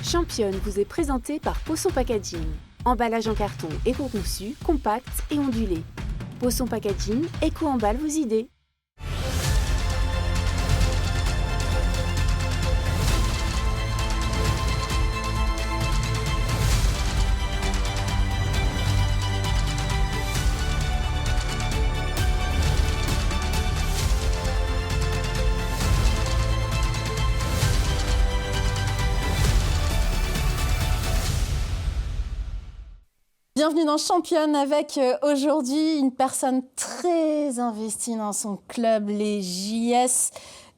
Championne vous est présentée par Poisson Packaging. Emballage en carton éco-conçu, compact et ondulé. Poisson Packaging, éco-emballe vos idées. Bienvenue dans Championne avec aujourd'hui une personne très investie dans son club, les JS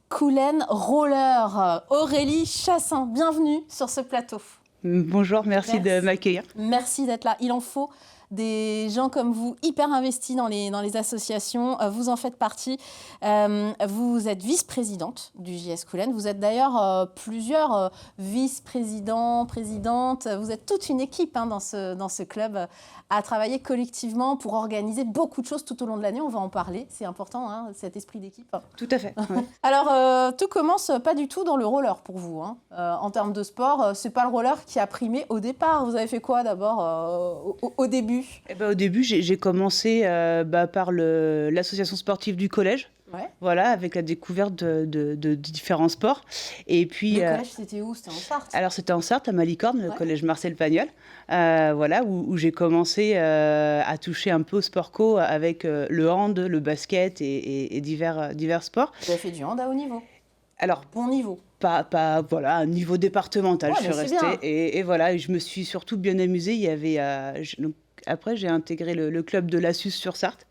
Coulennes Roller. Aurélie Chassin, bienvenue sur ce plateau. Bonjour, merci de m'accueillir. Merci d'être là. Il en faut des gens comme vous, hyper investis dans les associations. Vous en faites partie. Vous êtes vice-présidente du JS Coulennes. Vous êtes d'ailleurs plusieurs vice-présidents, présidentes. Vous êtes toute une équipe dans ce club à travailler collectivement pour organiser beaucoup de choses tout au long de l'année. On va en parler. C'est important, cet esprit d'équipe. Tout à fait. Ouais. Alors, tout commence pas du tout dans le roller pour vous. En termes de sport, c'est pas le roller qui a primé au départ. Vous avez fait quoi d'abord au début? Au début, j'ai commencé par l'association sportive du collège. Ouais. Voilà, avec la découverte de différents sports. Et puis, le collège, c'était où? C'était en Sarthe? Alors, c'était en Sarthe, à Malicorne, le collège Marcel Pagnol, voilà, où j'ai commencé à toucher un peu au sport co avec le hand, le basket et divers sports. Vous avez fait du hand à haut niveau? Alors, bon niveau? Pas voilà, un niveau départemental, je suis restée. Bien. Et voilà, je me suis surtout bien amusée. Il y avait... Après, j'ai intégré le club de l'Assus sur Sarthe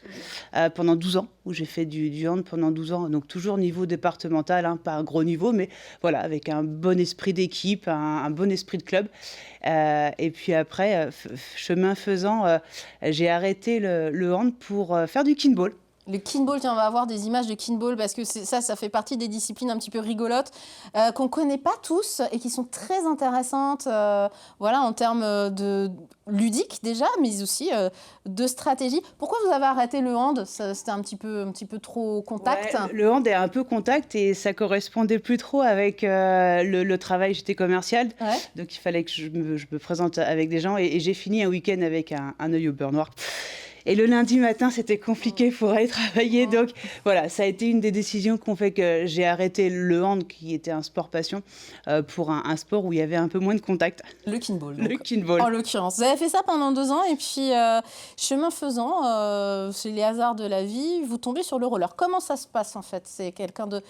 pendant 12 ans, où j'ai fait du hand pendant 12 ans. Donc, toujours niveau départemental, pas un gros niveau, mais voilà, avec un bon esprit d'équipe, un bon esprit de club. Et puis après, chemin faisant, j'ai arrêté le hand pour faire du kinball. Le kinball, tiens, on va avoir des images de kinball parce que ça fait partie des disciplines un petit peu rigolotes qu'on ne connaît pas tous et qui sont très intéressantes voilà, en termes de ludique déjà, mais aussi de stratégie. Pourquoi vous avez arrêté le hand? C'était un petit peu trop contact. Ouais, le hand est un peu contact et ça correspondait plus trop avec le travail. J'étais commerciale, donc il fallait que je me présente avec des gens et j'ai fini un week-end avec un œil au beurre noir. Et le lundi matin, c'était compliqué pour aller travailler. Donc voilà, ça a été une des décisions qui ont fait que j'ai arrêté le hand, qui était un sport passion, pour un sport où il y avait un peu moins de contact. Le kinball. Le kinball. En l'occurrence. Vous avez fait ça pendant 2 ans et puis, chemin faisant, c'est les hasards de la vie, vous tombez sur le roller. Comment ça se passe en fait? C'est quelqu'un de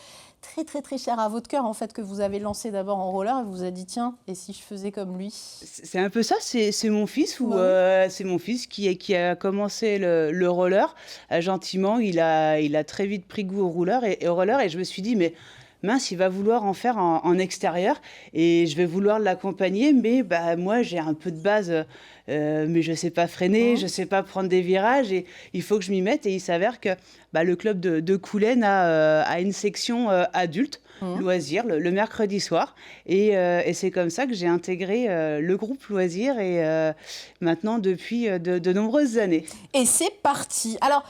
très très très cher à votre cœur en fait que vous avez lancé d'abord en roller et vous vous avez dit tiens, et si je faisais comme lui? C'est un peu ça, c'est mon fils c'est mon fils qui a commencé le roller. Gentiment, il a très vite pris goût au roller et au roller et je me suis dit mais mince, il va vouloir en faire en extérieur et je vais vouloir l'accompagner, mais moi j'ai un peu de base, mais je sais pas freiner, je sais pas prendre des virages et il faut que je m'y mette. Et il s'avère que le club de Coulennes a une section adulte, loisirs, le mercredi soir. Et c'est comme ça que j'ai intégré le groupe loisirs et maintenant depuis de nombreuses années. Et c'est parti. Alors,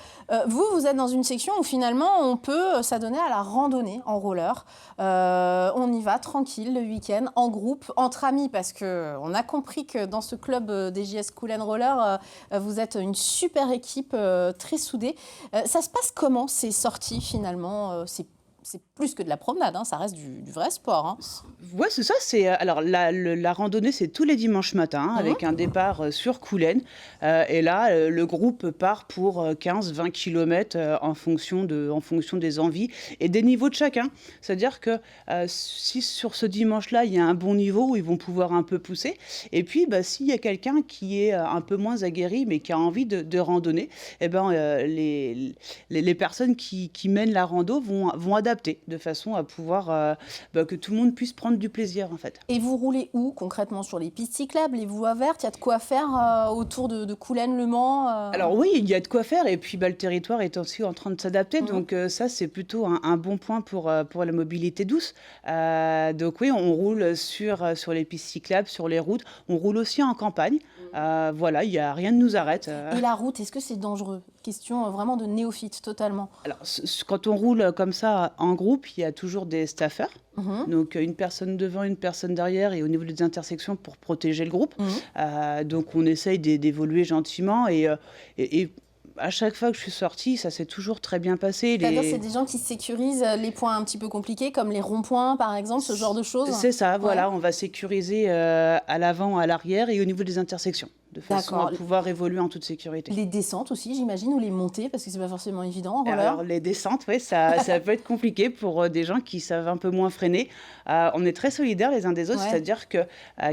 vous êtes dans une section où finalement on peut s'adonner à la randonnée en roller. On y va tranquille le week-end, en groupe, entre amis, parce qu'on a compris que dans ce club des JS Coulennes Roller, vous êtes une super équipe très soudée. Ça se passe comment ces sorties finalement? C'est plus que de la promenade, ça reste du vrai sport. Ouais, c'est ça. Alors, la randonnée, c'est tous les dimanches matins, avec un départ sur Coulennes. Et là, le groupe part pour 15-20 km en fonction des envies et des niveaux de chacun. C'est-à-dire que si sur ce dimanche-là, il y a un bon niveau où ils vont pouvoir un peu pousser, et puis s'il y a quelqu'un qui est un peu moins aguerri, mais qui a envie de randonner, les personnes qui mènent la rando vont adapter de façon à pouvoir que tout le monde puisse prendre du plaisir en fait. Et vous roulez où concrètement? Sur les pistes cyclables, les voies vertes? Il y a de quoi faire autour de Coulennes, Le Mans Alors oui, il y a de quoi faire et puis le territoire est aussi en train de s'adapter, donc ça c'est plutôt un bon point pour la mobilité douce. Donc oui, on roule sur les pistes cyclables, sur les routes, on roule aussi en campagne. Voilà, rien ne nous arrête. Et la route, est-ce que c'est dangereux? Question vraiment de néophyte, totalement. Alors, quand on roule comme ça en groupe, il y a toujours des staffers. Donc, une personne devant, une personne derrière et au niveau des intersections pour protéger le groupe. Donc, on essaye d'évoluer gentiment et à chaque fois que je suis sortie, ça s'est toujours très bien passé. C'est-à-dire c'est des gens qui sécurisent les points un petit peu compliqués, comme les ronds-points, par exemple, ce genre de choses? C'est ça, voilà, on va sécuriser à l'avant, à l'arrière et au niveau des intersections, de façon à pouvoir évoluer en toute sécurité. Les descentes aussi, j'imagine, ou les montées, parce que c'est pas forcément évident en roller. Alors, les descentes, oui, ça peut être compliqué pour des gens qui savent un peu moins freiner. On est très solidaires les uns des autres, c'est-à-dire que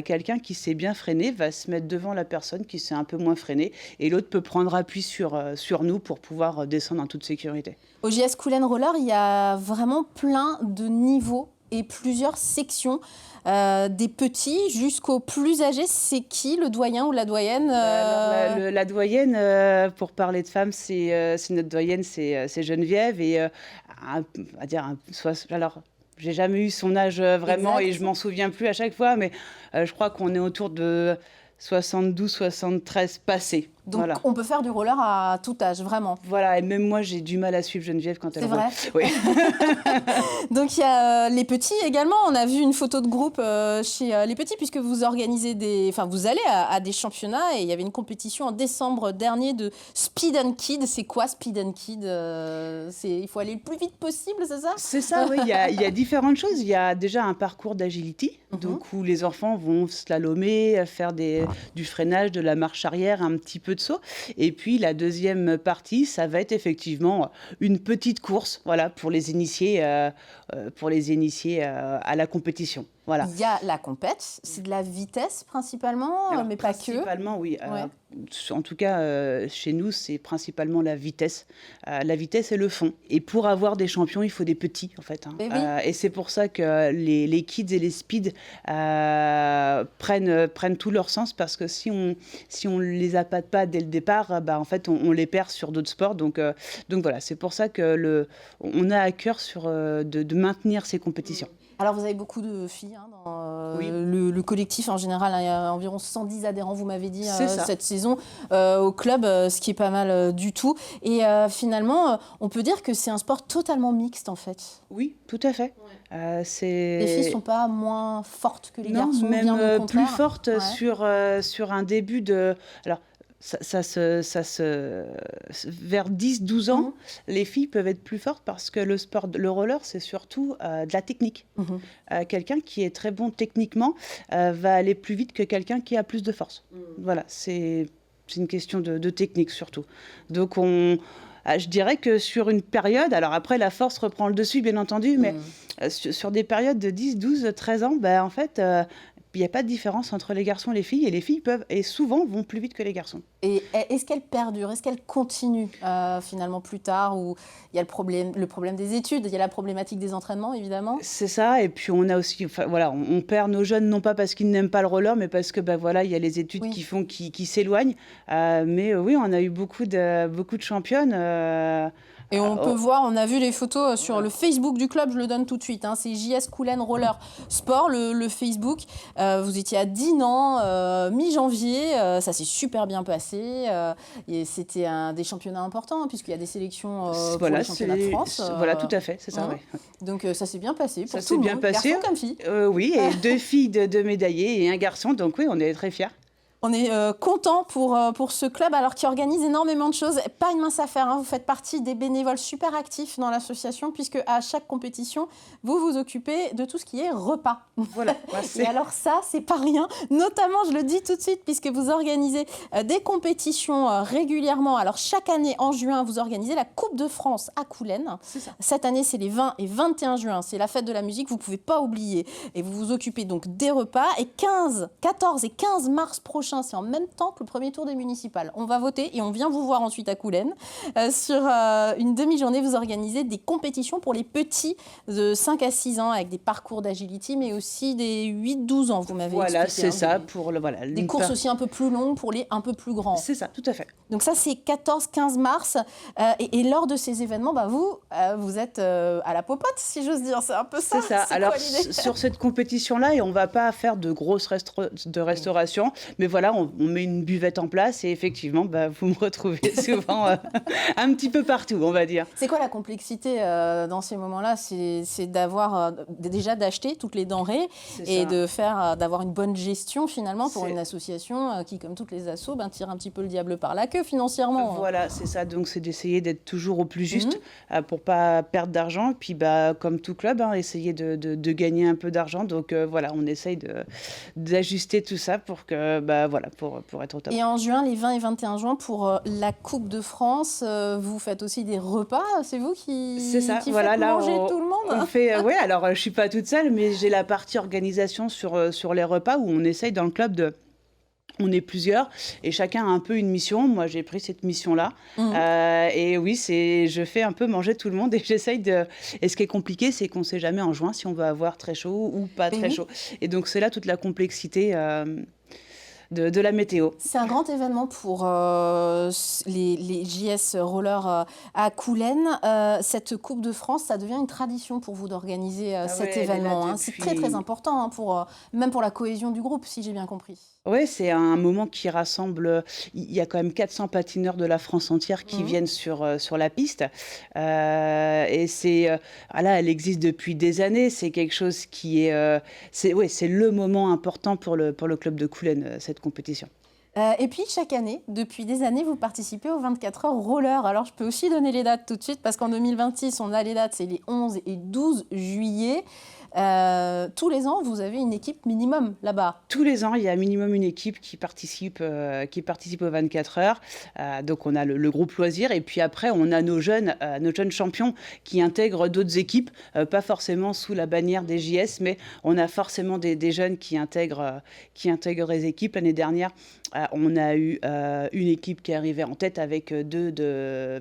quelqu'un qui sait bien freiner va se mettre devant la personne qui sait un peu moins freiner et l'autre peut prendre appui sur nous pour pouvoir descendre en toute sécurité. Au JS Coulennes Roller, il y a vraiment plein de niveaux et plusieurs sections, des petits jusqu'aux plus âgés. C'est qui, le doyen ou la doyenne? Alors, la doyenne, pour parler de femmes, c'est notre doyenne, c'est Geneviève. Et alors, j'ai jamais eu son âge vraiment et je m'en souviens plus à chaque fois, mais je crois qu'on est autour de 72, 73 passés. Donc, on peut faire du roller à tout âge, vraiment. Voilà, et même moi, j'ai du mal à suivre Geneviève quand elle roule. C'est vrai? Oui. Donc, il y a les petits également. On a vu une photo de groupe chez les petits, puisque vous organisez vous allez à des championnats, et il y avait une compétition en décembre dernier de Speed and Kid. C'est quoi Speed and Kid? Il faut aller le plus vite possible, c'est ça? C'est ça, oui. Il y a différentes choses. Il y a déjà un parcours d'agility, donc où les enfants vont slalomer, faire du freinage, de la marche arrière, un petit peu de saut. Et puis la deuxième partie, ça va être effectivement une petite course, voilà, pour les initier à la compétition. Voilà. Il y a la compète, c'est de la vitesse principalement, mais pas que. Principalement, oui. En tout cas, chez nous, c'est principalement la vitesse. La vitesse et le fond. Et pour avoir des champions, il faut des petits, en fait. Et c'est pour ça que les kids et les speeds prennent tout leur sens, parce que si on les appâte pas dès le départ, en fait, on les perd sur d'autres sports. Donc voilà, c'est pour ça que on a à cœur de maintenir ces compétitions. Alors, vous avez beaucoup de filles dans le collectif en général. Il y a environ 110 adhérents, vous m'avez dit, cette saison au club, ce qui est pas mal du tout. Et finalement, on peut dire que c'est un sport totalement mixte, en fait. Oui, tout à fait. Les filles ne sont pas moins fortes que les garçons, même bien au contraire. plus fortes sur un début de... Alors, vers 10-12 ans, les filles peuvent être plus fortes parce que le roller, c'est surtout de la technique. Quelqu'un qui est très bon techniquement va aller plus vite que quelqu'un qui a plus de force. Voilà, c'est une question de technique surtout. Donc, je dirais que sur une période, alors après la force reprend le dessus bien entendu, mais sur des périodes de 10, 12, 13 ans, en fait... il n'y a pas de différence entre les garçons et les filles peuvent, et souvent, vont plus vite que les garçons. Et est-ce qu'elles perdurent? Est-ce qu'elles continuent finalement plus tard, où il y a le problème des études, il y a la problématique des entraînements, évidemment? C'est ça, et puis on a aussi, on perd nos jeunes, non pas parce qu'ils n'aiment pas le roller, mais parce que il y a les études qui font qui s'éloignent. Mais oui, on a eu beaucoup de championnes. Et on peut voir, on a vu les photos sur le Facebook du club, je le donne tout de suite. C'est JS Coulennes Roller Sport, le Facebook. Vous étiez à Dinan, mi-janvier, ça s'est super bien passé. Et c'était des championnats importants, puisqu'il y a des sélections pour les championnats de France. Voilà, tout à fait, c'est ça, oui. Donc ça s'est bien passé pour ça tout le bien monde, passé. garçons comme filles. Oui, et 2 filles de médaillés et un garçon, donc oui, on est très fiers. On est content pour ce club, alors qui organise énormément de choses. Pas une mince affaire, vous faites partie des bénévoles super actifs dans l'association, puisque à chaque compétition, vous vous occupez de tout ce qui est repas. Voilà. Et alors ça, c'est pas rien. Notamment, je le dis tout de suite, puisque vous organisez des compétitions régulièrement. Alors chaque année, en juin, vous organisez la Coupe de France à Coulennes. C'est ça. Cette année, c'est les 20 et 21 juin. C'est la fête de la musique, vous pouvez pas oublier. Et vous vous occupez donc des repas. Et 14 et 15 mars prochain, c'est en même temps que le premier tour des municipales. On va voter et on vient vous voir ensuite à Coulennes. Sur une demi-journée, vous organisez des compétitions pour les petits de 5 à 6 ans avec des parcours d'agility, mais aussi des 8-12 ans, vous m'avez expliqué. Voilà, c'est ça. Des courses aussi un peu plus longues pour les un peu plus grands. C'est ça, tout à fait. Donc ça, c'est 14-15 mars. Et lors de ces événements, vous êtes à la popote, si j'ose dire. C'est un peu ça. C'est ça. Alors, sur cette compétition-là, on ne va pas faire de grosses restauration, mais voilà, voilà, on met une buvette en place et effectivement, vous me retrouvez souvent un petit peu partout, on va dire. C'est quoi la complexité dans ces moments-là? C'est d'avoir déjà d'acheter toutes les denrées et d'avoir une bonne gestion finalement pour une association qui, comme toutes les assos, tire un petit peu le diable par la queue financièrement. Voilà, c'est ça. Donc c'est d'essayer d'être toujours au plus juste pour pas perdre d'argent. Et puis comme tout club, essayer de gagner un peu d'argent. Donc voilà, on essaye d'ajuster tout ça pour que pour être au top. Et en juin, les 20 et 21 juin, pour la Coupe de France, vous faites aussi des repas. C'est vous qui faites manger tout le monde. On fait, oui, alors je suis pas toute seule, mais j'ai la partie organisation sur les repas où on essaye dans le club on est plusieurs et chacun a un peu une mission. Moi, j'ai pris cette mission-là. Et oui, je fais un peu manger tout le monde et j'essaye de... Et ce qui est compliqué, c'est qu'on ne sait jamais en juin si on va avoir très chaud ou pas très chaud. Et donc, c'est là toute la complexité de la météo. C'est un grand événement pour les JS Roller à Coulennes. Cette Coupe de France, ça devient une tradition pour vous d'organiser cet événement. C'est très, très important même pour la cohésion du groupe, si j'ai bien compris. Oui, c'est un moment qui rassemble... Il y a quand même 400 patineurs de la France entière qui viennent sur la piste. Et elle existe depuis des années. C'est quelque chose qui est... c'est le moment important pour le club de Coulennes, cette compétition. Et puis, chaque année, depuis des années, vous participez aux 24 heures roller. Alors, je peux aussi donner les dates tout de suite, parce qu'en 2026, on a les dates, c'est les 11 et 12 juillet. Tous les ans, vous avez une équipe minimum là-bas. Tous les ans, il y a minimum une équipe qui participe aux 24 heures. Donc, on a le groupe loisir. Et puis après, on a nos jeunes champions qui intègrent d'autres équipes, pas forcément sous la bannière des JS, mais on a forcément des jeunes qui intègrent les équipes. L'année dernière, on a eu une équipe qui est arrivée en tête avec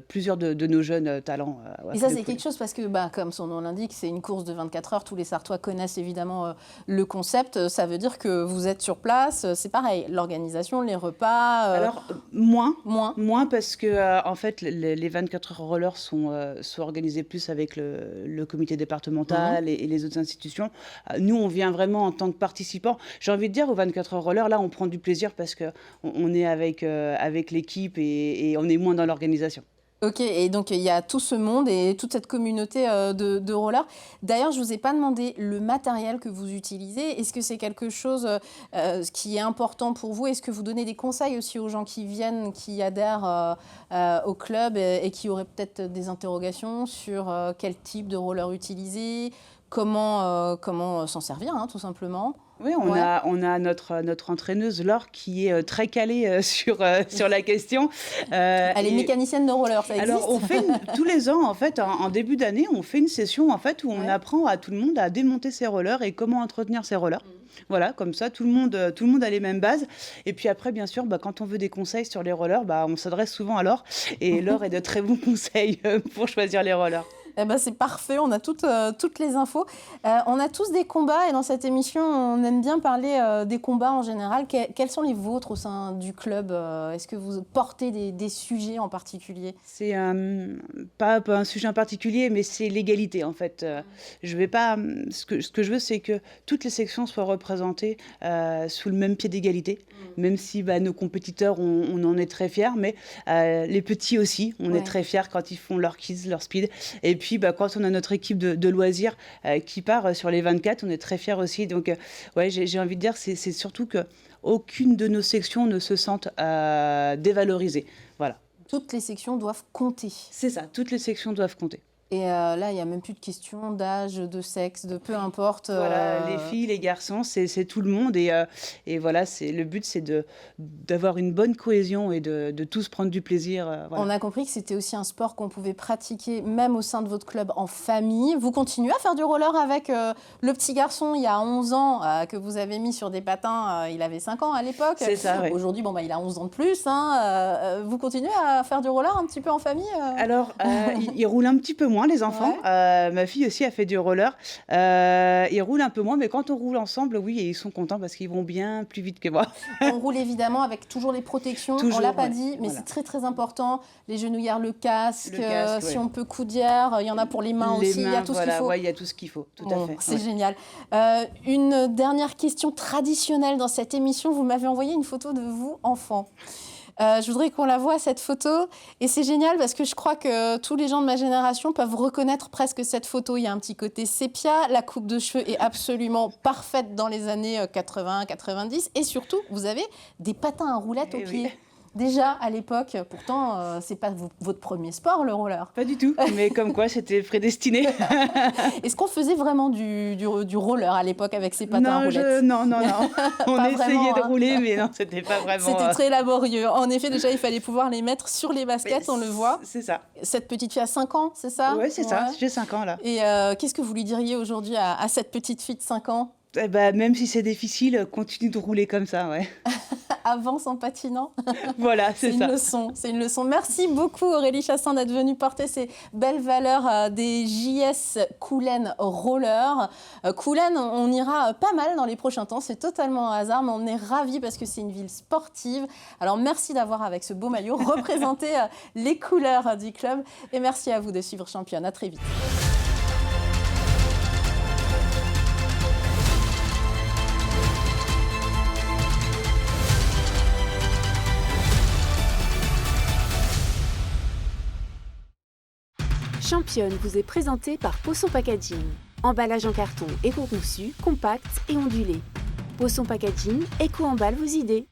plusieurs de nos jeunes talents. Et ça, c'est quelque chose parce que, comme son nom l'indique, c'est une course de 24 heures. Tous les Sartois connaissent évidemment le concept. Ça veut dire que vous êtes sur place. C'est pareil, l'organisation, les repas. Alors, moins parce que, en fait, les 24 heures rollers sont organisés plus avec le comité départemental et les autres institutions. Nous, on vient vraiment en tant que participants. J'ai envie de dire, aux 24 heures rollers, là, on prend du plaisir parce que on est avec l'équipe et on est moins dans l'organisation. Ok, et donc il y a tout ce monde et toute cette communauté de rollers. D'ailleurs, je ne vous ai pas demandé le matériel que vous utilisez. Est-ce que c'est quelque chose qui est important pour vous? Est-ce que vous donnez des conseils aussi aux gens qui viennent, qui adhèrent au club et qui auraient peut-être des interrogations sur quel type de roller utiliser, comment s'en servir, tout simplement? Oui, on a notre entraîneuse Laure qui est très calée sur la question. Elle est mécanicienne de roller, ça existe? Alors, on fait tous les ans, en fait, en début d'année, on fait une session en fait, où on apprend à tout le monde à démonter ses rollers et comment entretenir ses rollers. Voilà, comme ça, tout le monde a les mêmes bases. Et puis après, bien sûr, quand on veut des conseils sur les rollers, on s'adresse souvent à Laure. Et Laure est de très bons conseils pour choisir les rollers. C'est parfait, on a toutes les infos. On a tous des combats et dans cette émission, on aime bien parler des combats en général. Quels sont les vôtres au sein du club? Est-ce que vous portez des sujets en particulier? C'est pas un sujet en particulier, mais c'est l'égalité en fait. Je vais pas. Ce que je veux, c'est que toutes les sections soient représentées sous le même pied d'égalité, même si nos compétiteurs, on en est très fiers, mais les petits aussi, on est très fiers quand ils font leur kids, leur speed. Et puis, quand on a notre équipe de loisirs qui part sur les 24, on est très fiers aussi. Donc, j'ai envie de dire, c'est surtout qu'aucune de nos sections ne se sente dévalorisée. Voilà. Toutes les sections doivent compter. C'est ça, toutes les sections doivent compter. Et là, il n'y a même plus de question d'âge, de sexe, de peu importe. Voilà, les filles, les garçons, c'est tout le monde. Et voilà, le but, c'est d'avoir une bonne cohésion et de tous prendre du plaisir. Voilà. On a compris que c'était aussi un sport qu'on pouvait pratiquer même au sein de votre club en famille. Vous continuez à faire du roller avec le petit garçon, il y a 11 ans, que vous avez mis sur des patins. Il avait 5 ans à l'époque. C'est ça, oui. Aujourd'hui, il a 11 ans de plus. Vous continuez à faire du roller un petit peu en famille Alors, il roule un petit peu moins. moins les enfants. Ma fille aussi a fait du roller. Ils roulent un peu moins, mais quand on roule ensemble, oui, ils sont contents parce qu'ils vont bien plus vite que moi. On roule évidemment avec toujours les protections. Toujours, on l'a pas ouais. dit, mais Voilà. c'est très très important. Les genouillères, le casque, si ouais. on peut coudière, il y en a pour les mains Les aussi, il y a mains, tout ce voilà, qu'il faut. ouais, il y a tout ce qu'il faut, tout Bon, à fait. c'est Ouais. génial. Une dernière question traditionnelle dans cette émission. Vous m'avez envoyé une photo de vous, enfant. Je voudrais qu'on la voie, cette photo. Et c'est génial parce que je crois que tous les gens de ma génération peuvent reconnaître presque cette photo. Il y a un petit côté sépia. La coupe de cheveux est absolument parfaite dans les années 80-90. Et surtout, vous avez des patins à roulettes aux Eh pieds. oui. Déjà à l'époque, pourtant, c'est pas votre premier sport, le roller. Pas du tout, mais comme quoi c'était prédestiné. Est-ce qu'on faisait vraiment du roller à l'époque avec ces patins à roulettes? Non. On Pas essayait vraiment, de hein. rouler, mais non, c'était pas vraiment. C'était très laborieux. En effet, déjà, il fallait pouvoir les mettre sur les mais baskets, on le voit. C'est ça. Cette petite fille a 5 ans, c'est ça? Ouais, c'est ça. J'ai 5 ans là. Et qu'est-ce que vous lui diriez aujourd'hui à cette petite fille de 5 ans? Eh ben, même si c'est difficile, continue de rouler comme ça, ouais. Avance en patinant. Voilà, C'est c'est une ça. leçon, c'est une leçon. Merci beaucoup Aurélie Chassaing d'être venue porter ces belles valeurs des JS Coulennes Roller. Coulennes, on ira pas mal dans les prochains temps, c'est totalement un hasard, mais on est ravis parce que c'est une ville sportive. Alors merci d'avoir, avec ce beau maillot, représenté les couleurs du club. Et merci à vous de suivre Championne. À très vite. Championne vous est présentée par Poisson Packaging. Emballage en carton éco-conçu, compact et ondulé. Poisson Packaging, éco-emballe vos idées.